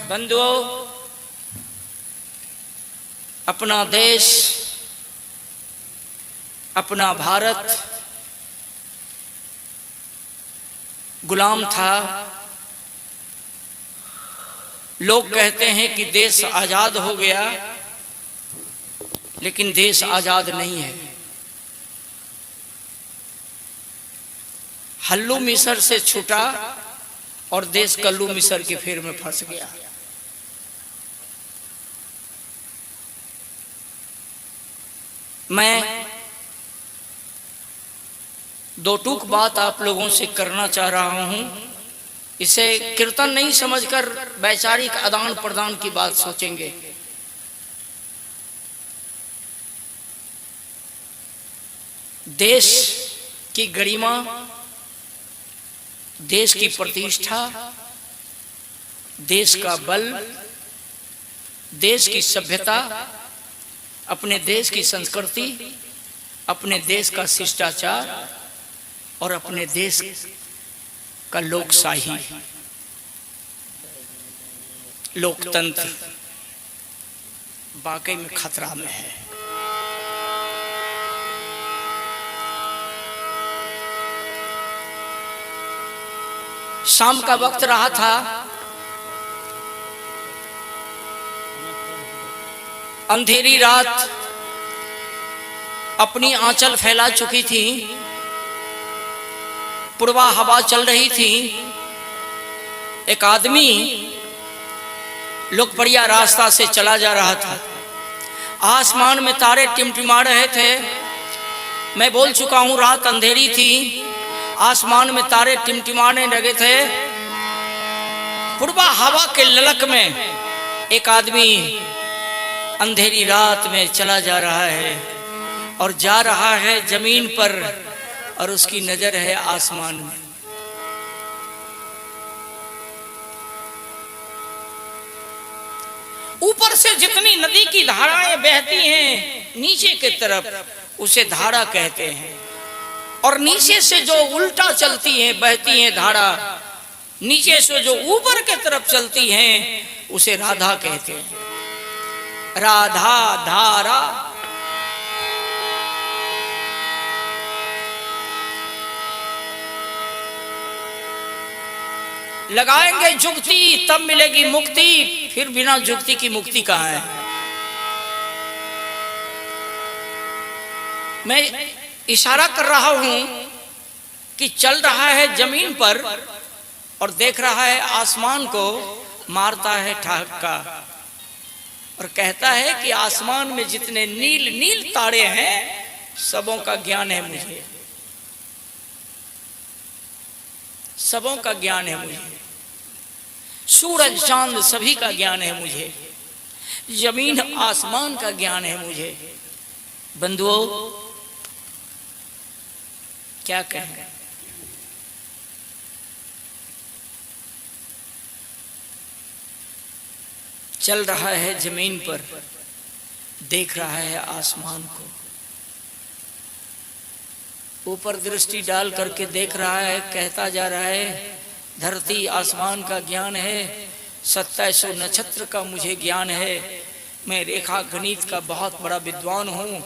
बंधुओं, अपना देश, अपना भारत गुलाम था। लोग कहते हैं कि देश आजाद हो गया, लेकिन देश आजाद नहीं है। हल्लू मिसर से छूटा और देश कल्लू मिसर के फेर में फंस गया। मैं दो टूक बात आप लोगों से करना चाह रहा हूं। इसे कीर्तन नहीं समझकर वैचारिक आदान प्रदान की बात सोचेंगे। देश की गरिमा, देश की प्रतिष्ठा, देश का बल, देश की सभ्यता, अपने देश की संस्कृति, अपने देश का शिष्टाचार और अपने देश का लोकशाही, लोकतंत्र वाकई में खतरा में है। शाम का वक्त रहा था। अंधेरी रात अपनी आंचल फैला चुकी थी। पूर्वा हवा चल रही थी। एक आदमी लोकप्रिय रास्ता से चला जा रहा था। आसमान में तारे टिमटिमा रहे थे। मैं बोल चुका हूं, रात अंधेरी थी, आसमान में तारे टिमटिमाने लगे थे। पूर्वा हवा के ललक में एक आदमी अंधेरी रात में चला जा रहा है और जा रहा है जमीन पर और उसकी नजर है आसमान में। ऊपर से जितनी नदी की धाराएं बहती हैं नीचे की तरफ उसे धारा कहते हैं, और नीचे से जो उल्टा चलती हैं, बहती हैं धारा, नीचे से जो ऊपर की तरफ चलती हैं उसे राधा कहते हैं। राधा धारा। लगाएंगे जुगती तब मिलेगी मुक्ति, फिर बिना जुगती की मुक्ति कहाँ है। मैं इशारा कर रहा हूं कि चल रहा है जमीन पर और देख रहा है आसमान को, मारता है ठहाका और कहता है कि आसमान में जितने नील नील तारे हैं सबों का ज्ञान है मुझे, सबों का ज्ञान है मुझे। सूरज चांद सभी का ज्ञान है मुझे, जमीन आसमान का ज्ञान है मुझे। बंधुओं, क्या कहें। चल रहा है जमीन पर, देख रहा है आसमान को, ऊपर दृष्टि डाल करके देख रहा है, कहता जा रहा है धरती आसमान का ज्ञान है, 2700 नक्षत्र का मुझे ज्ञान है, मैं रेखा गणित का बहुत बड़ा विद्वान हूँ।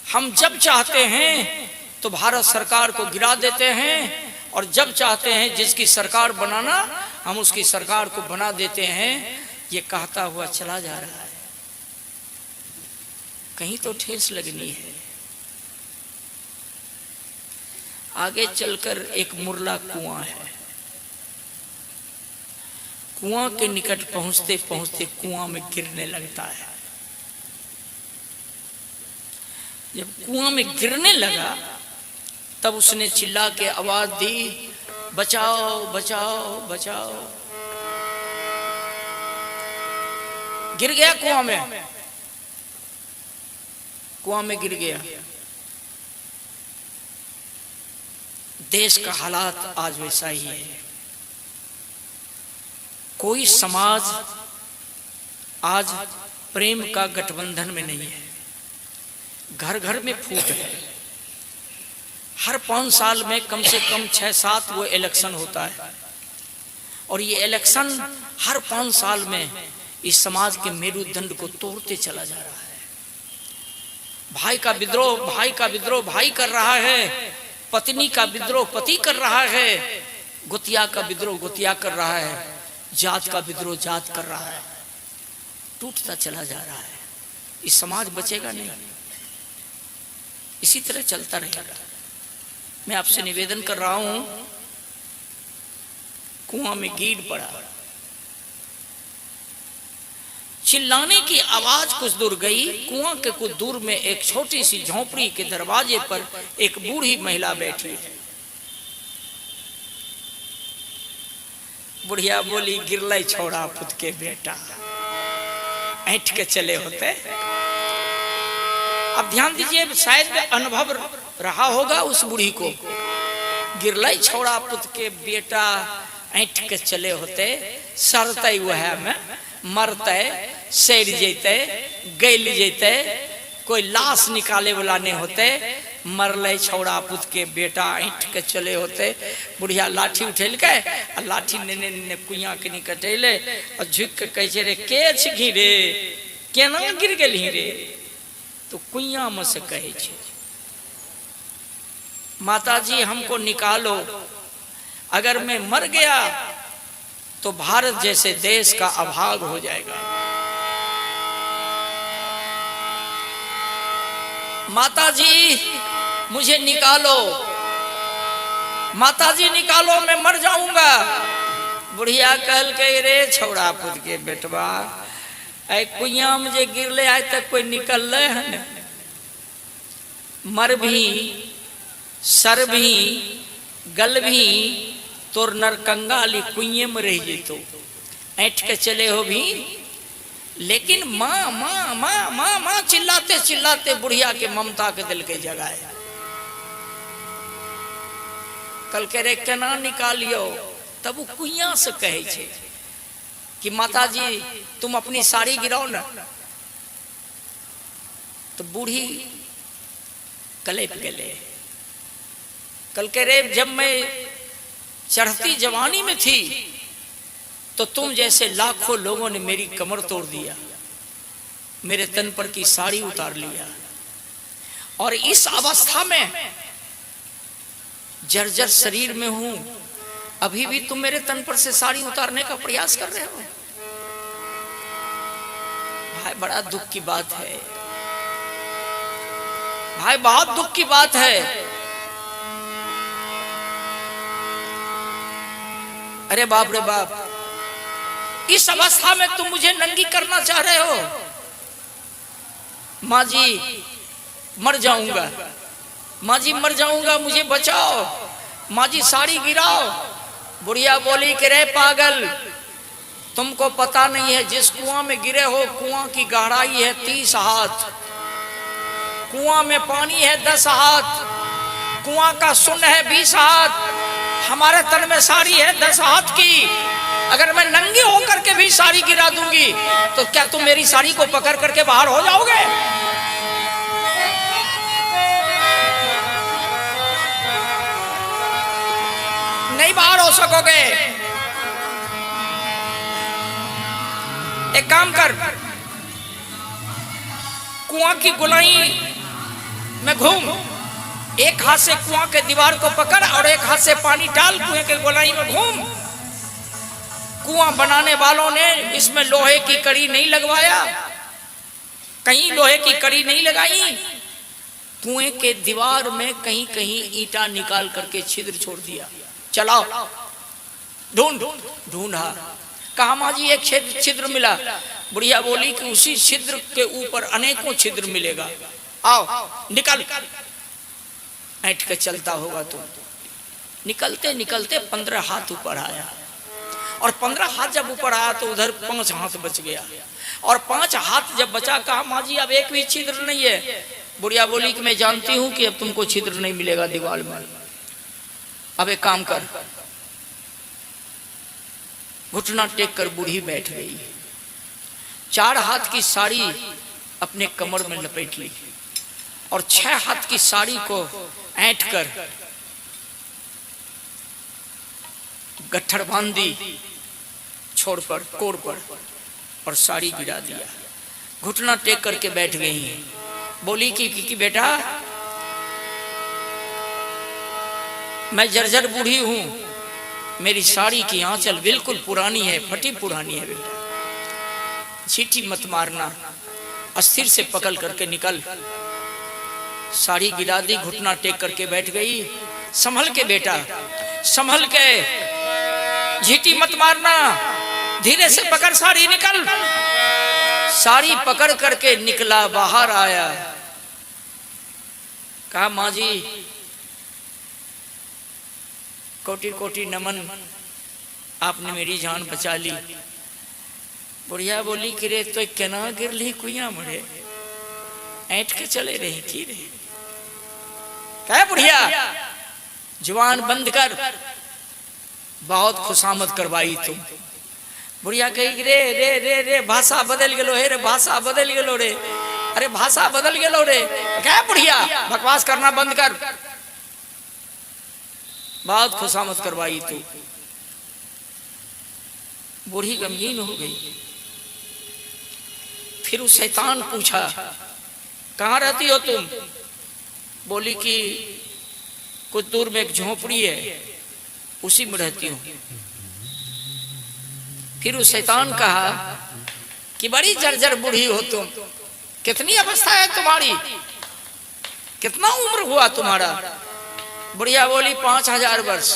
हम जब चाहते हैं तो भारत सरकार को गिरा देते हैं और जब चाहते हैं जिसकी सरकार बनाना हम उसकी सरकार को बना देते हैं। ये कहता हुआ चला जा रहा है। कहीं तो ठेस लगनी है। आगे चलकर एक मुरला कुआं है। कुआं के निकट पहुंचते पहुंचते कुआं में गिरने लगता है। जब कुआं में गिरने लगा तब उसने चिल्ला के आवाज दी, बचाओ बचाओ बचाओ। गिर गया कुआं में, कुआं में गिर गया। देश का हालात आज वैसा ही है। कोई समाज आज प्रेम का गठबंधन में नहीं है। घर घर में फूट है। हर 5 साल में कम से कम 6-7 वो इलेक्शन होता है और ये इलेक्शन हर 5 साल में इस समाज के मेरुदंड को तोड़ते चला जा रहा है। भाई का विद्रोह भाई कर रहा है, पत्नी का विद्रोह पति कर रहा है, गुतिया का विद्रोह गुतिया कर रहा है, जात का विद्रोह जात कर रहा है, टूटता चला जा रहा है। इस समाज बचेगा नहीं, इसी तरह चलता रहेगा। मैं आपसे निवेदन कर रहा हूं, कुआं में गिर पड़ा, चिल्लाने की आवाज कुछ दूर गई। कुआं के कुछ दूर में एक छोटी सी झोपड़ी के दरवाजे पर एक बूढ़ी महिला बैठी है। बुढ़िया बोली, गिरलाई छोड़ा पुत के बेटा, ऐठ के चले होते। अब ध्यान दीजिए, शायद अनुभव रहा होगा उस बूढ़ी को। गिरलाई छोड़ा पुत के बेटा, ऐठ के चले होते, सरते वह में मरते, सड़ जेते, गैल जेते, कोई लाश निकाले वाला नहीं होते, मरले छोड़ा पुत के बेटा, ऐठ के चले होते। बुढ़िया लाठी उठेल के और लाठी ने कुइया के निकट अले और झुक के कहे रे, के छी रे, केना गिर गेली रे? तो कुइया में से कहे छे, माता जी हमको निकालो, अगर मैं मर गया तो भारत जैसे देश का अभाग हो जाएगा। माता जी मुझे निकालो, माता जी निकालो, मैं मर जाऊंगा। बुढ़िया कहल के रे छोड़ा पुत के बेटवा, ऐ कुइया मुझे गिर ले, आज तक कोई निकल ले है, मर भी, सर भी, गल भी, तोर नरकंगाली कुइये में रह जेतो, ऐठ के चले हो भी। लेकिन माँ माँ माँ माँ माँ चिल्लाते चिल्लाते बुढ़िया के ममता के दिल के जगाए। कल के रे केना निकालियो? तब वो कुइया से कहे छे कि माता जी तुम अपनी साड़ी गिराओ ना। तो बूढ़ी कलेप गले, कल के रे जब मैं चढ़ती जवानी में थी तो तुम जैसे लाखों लोगों ने मेरी कमर तोड़ दिया, मेरे तन पर की साड़ी उतार लिया, और इस अवस्था में जर्जर शरीर में हूं, अभी भी तुम मेरे तन पर से साड़ी उतारने का प्रयास कर रहे हो। भाई बड़ा दुख की बात है, भाई बहुत दुख की बात है। अरे बाप रे बाप, इस अवस्था में तुम मुझे नंगी करना चाह रहे हो? माँ जी मर जाऊंगा, माँ जी मर जाऊंगा, मुझे बचाओ, माँ जी साड़ी गिराओ। बुढ़िया बोली कि रे पागल, तुमको पता नहीं है, जिस कुआं में गिरे हो कुआं की गहराई है 30 हाथ, कुआं में पानी है 10 हाथ, कुआं का शून्य है 20 हाथ, हमारे तन में साड़ी है 10 हाथ की। अगर मैं नंगी होकर के भी साड़ी गिरा दूंगी तो क्या तुम मेरी साड़ी को पकड़ करके बाहर हो जाओगे? नहीं बाहर हो सकोगे। एक काम कर, कुआं की गोलाई में घूम, एक हाथ से कुआं के दीवार को पकड़ और एक हाथ से पानी डाल, कुएं के गोलाई में घूम। कुआं बनाने वालों ने इसमें लोहे की कड़ी नहीं लगवाया, कहीं लोहे की कड़ी नहीं लगाई, कुएं के दीवार में कहीं कहीं ईंटा निकाल करके छिद्र छोड़ दिया। चलाओ, ढूंढा, कहा माँ जी एक छिद्र मिला। बुढ़िया बोली कि उसी छिद्र के ऊपर अनेकों छिद्र मिलेगा, आओ निकल। ऐठ के चलता होगा तुम। निकलते निकलते 15 हाथ ऊपर आया, और 15 हाथ जब ऊपर आया तो उधर 5 हाथ बच गया, और 5 हाथ जब बचा, कहा माँ जी अब एक भी छिद्र नहीं है। बुढ़िया बोली कि मैं जानती हूं कि अब तुमको छिद्र नहीं मिलेगा दीवार में, अब एक काम कर। घुटना टेक कर बूढ़ी बैठ गई, 4 हाथ की साड़ी अपने कमर में लपेट ली, और 6 हाथ की साड़ी को ऐंठ कर गट्ठर बांध दी, छोड़ पर कोर पर और साड़ी गिरा दिया, घुटना टेक करके बैठ गई। बोली कि बेटा मैं जर्जर बूढ़ी हूं, मेरी साड़ी की आंचल बिल्कुल पुरानी है, फटी पुरानी है बेटा, चीटी मत मारना, अस्थिर से पकड़ करके निकल। साड़ी गिरा दी, घुटना टेक करके बैठ गई। संभल के बेटा, संभल के, झीटी मत मारना, धीरे से पकड़ साड़ी, निकल। साड़ी पकड़ करके निकला, बाहर आया, कहा माँ जी कोटि कोटि नमन, आपने मेरी जान बचा ली। बुढ़िया बोली कि रे तो केना गिर ली कुइया मरे, ऐंठ के चले रही की रे। क्या बुढ़िया जुबान बंद कर, बहुत खुशामद करवाई तुम। बुढ़िया कही रे रे रे रे भाषा बदल गेलो हे रे, भाषा बदल गेलो रे, अरे भाषा बदल गेलो रे। क्या बुढ़िया बकवास करना बंद कर, बहुत खुशामद करवाई तू। बूढ़ी गमगीन हो गई। फिर उस शैतान पूछा कहाँ रहती हो तुम? बोली कि कुछ दूर में एक झोपड़ी है, उसी में रहती हूँ। फिर उस शैतान कहा कि बड़ी जर्जर बूढ़ी हो तुम, कितनी अवस्था है तुम्हारी, कितना उम्र हुआ तुम्हारा? बुढ़िया बोली 5000 वर्ष।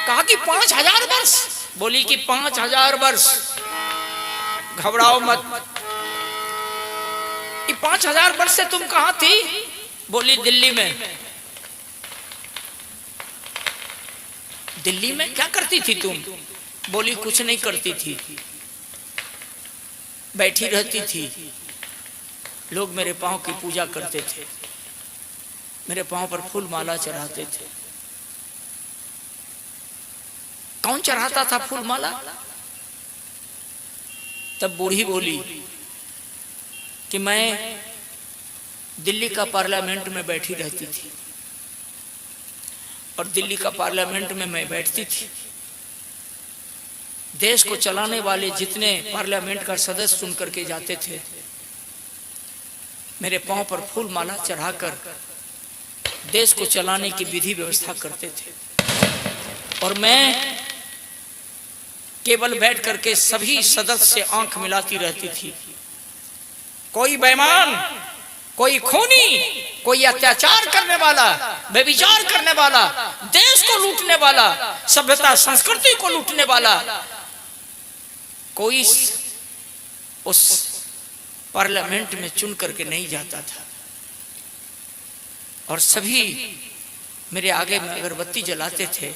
कहा कि 5000 वर्ष? बोली कि 5000 वर्ष। घबराओ मत, ये 5000 वर्ष से तुम कहां थी? बोली दिल्ली में। दिल्ली में क्या करती थी तुम? बोली कुछ नहीं करती थी, बैठी रहती थी, लोग मेरे पांव की पूजा करते थे, मेरे पांव पर फूल माला चढ़ाते थे। कौन चढ़ाता था फूल माला? तब बूढ़ी बोली कि मैं दिल्ली का पार्लियामेंट में बैठी रहती थी, और दिल्ली का पार्लियामेंट में मैं बैठती थी, देश को चलाने वाले जितने पार्लियामेंट का सदस्य सुन करके जाते थे, मेरे पांव पर फूल माला चढ़ाकर देश को चलाने की विधि व्यवस्था करते थे, और मैं केवल बैठ करके सभी सदस्य से आंख मिलाती रहती थी। कोई बेईमान, कोई खूनी, कोई अत्याचार करने वाला, व्यभिचार करने वाला, देश को लूटने वाला, सभ्यता संस्कृति को लूटने वाला, कोई उस पार्लियामेंट में चुन करके नहीं जाता था। और सभी मेरे आगे में अगरबत्ती जलाते थे,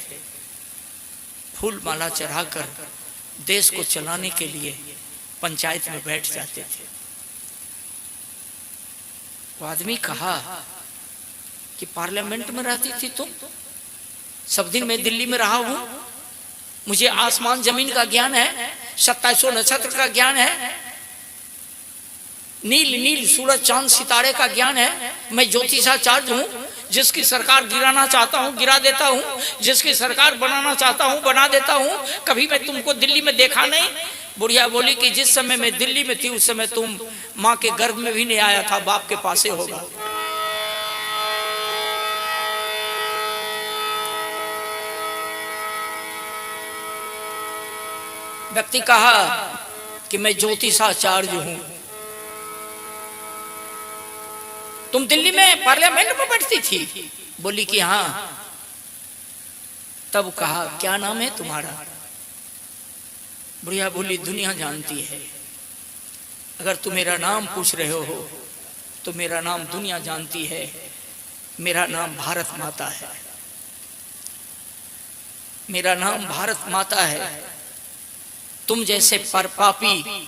फूल माला चढ़ाकर देश को चलाने के लिए पंचायत में बैठ जाते थे। वो आदमी कहा कि पार्लियामेंट में रहती थी तुम? सब दिन मैं दिल्ली में रहा हूं, मुझे आसमान जमीन का ज्ञान है, 2700 नक्षत्र का ज्ञान है, नील नील सूरज चांद सितारे का ज्ञान है। मैं ज्योतिषाचार्य हूँ, जिसकी सरकार गिराना चाहता हूँ गिरा देता हूँ, जिसकी सरकार बनाना चाहता हूँ बना देता हूँ। कभी मैं तुमको दिल्ली में देखा नहीं। बुढ़िया बोली कि जिस समय मैं दिल्ली में थी उस समय तुम माँ के गर्भ में भी नहीं आया था, बाप के पासे होगा। व्यक्ति कहा कि मैं ज्योतिषाचार्य हूं। तुम दिल्ली में पार्लियामेंट में बैठती थी? बोली कि हाँ। तब कहा क्या नाम है तुम्हारा? बुढ़िया बोली दुनिया जानती है, अगर तुम मेरा नाम पूछ रहे हो तो मेरा नाम दुनिया जानती है, मेरा नाम भारत माता है, मेरा नाम भारत माता है। तुम जैसे परपापी,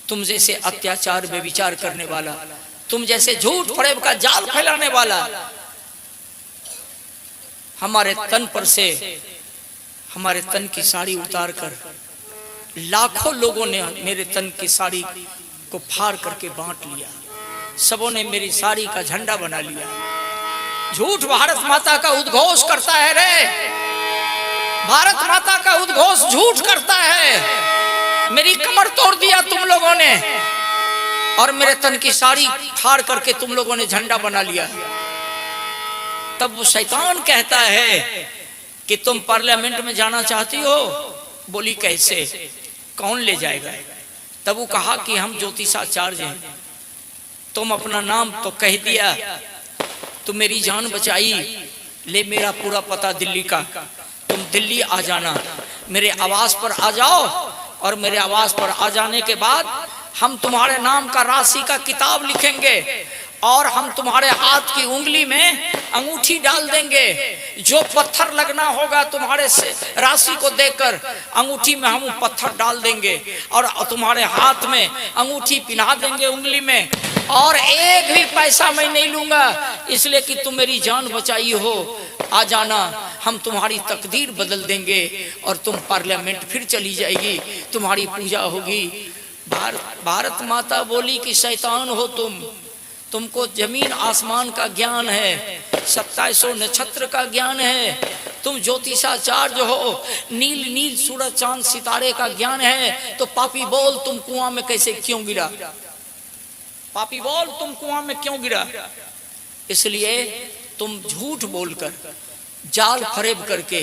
तुम जैसे अत्याचार व्यभिचार करने वाला, तुम जैसे झूठ फरेब का जाल फैलाने वाला, हमारे तन पर से हमारे तन की साड़ी उतार कर लाखों लोगों ने मेरे तन की साड़ी को फाड़ करके बांट लिया, सबों ने मेरी साड़ी का झंडा बना लिया। झूठ भारत माता का उद्घोष करता है रे, भारत माता का उद्घोष झूठ करता है। मेरी कमर तोड़ दिया तुम लोगों ने और मेरे तन की साड़ी फाड़ करके तुम लोगों ने झंडा बना लिया। तब वो शैतान कहता है कि तुम पार्लियामेंट में जाना चाहती हो। बोली कैसे, कौन ले जाएगा? तब वो कहा कि हम ज्योतिषाचार्य हैं। तुम अपना नाम तो कह दिया, तुम मेरी जान बचाई, ले मेरा पूरा पता दिल्ली का। तुम दिल्ली आ जाना, मेरे आवास पर आ जाओ और मेरे आवास पर आ जाने के बाद हम तुम्हारे नाम का राशि का किताब लिखेंगे और हम तुम्हारे हाथ की उंगली में अंगूठी डाल देंगे। जो पत्थर लगना होगा तुम्हारे से राशि को देखकर अंगूठी में हम पत्थर डाल देंगे और तुम्हारे हाथ में अंगूठी पिना देंगे उंगली में। और एक भी पैसा मैं नहीं लूंगा, इसलिए कि तुम मेरी जान बचाई हो। आ जाना, हम तुम्हारी तकदीर बदल देंगे और तुम पार्लियामेंट फिर चली जाएगी, तुम्हारी पूजा होगी। भारत माता बोली कि शैतान हो तुमको जमीन आसमान का ज्ञान है, 2700 नक्षत्र का ज्ञान है, तुम ज्योतिषाचार्य हो, नील नील सूरज चांद सितारे का ज्ञान है। तो पापी बोल, तुम कुआं में कैसे क्यों गिरा? पापी बोल, तुम कुआं में क्यों गिरा? इसलिए तुम झूठ बोलकर, जाल फरेब करके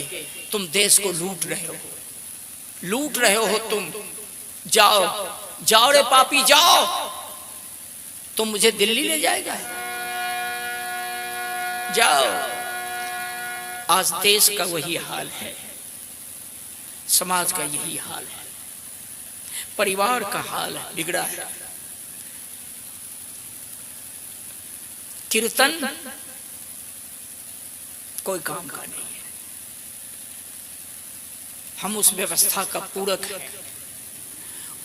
तुम देश को लूट रहे हो तुम। जाओ रे पापी, जाओ। तुम मुझे दिल्ली ले जाएगा? जाओ। आज देश का वही हाल है, समाज का यही हाल है, परिवार का हाल है, बिगड़ा है। कीर्तन कोई काम का नहीं है। हम उस व्यवस्था का पूरक है।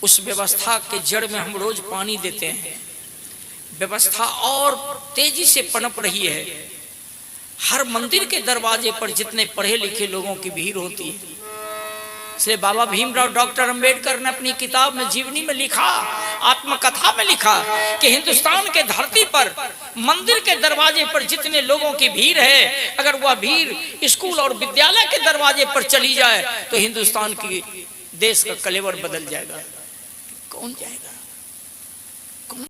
उस व्यवस्था के जड़ में हम रोज पानी देते हैं। व्यवस्था और तेजी से पनप रही है। हर मंदिर के दरवाजे पर जितने पढ़े लिखे लोगों की भीड़ होती है। से बाबा भीमराव डॉक्टर अंबेडकर ने अपनी किताब में जीवनी में लिखा, आत्मकथा में लिखा कि हिंदुस्तान के धरती पर मंदिर के दरवाजे पर जितने लोगों की भीड़ है, अगर वह भीड़ स्कूल और विद्यालय के दरवाजे पर चली जाए तो हिंदुस्तान की देश का कलेवर बदल जाएगा। कौन जाएगा?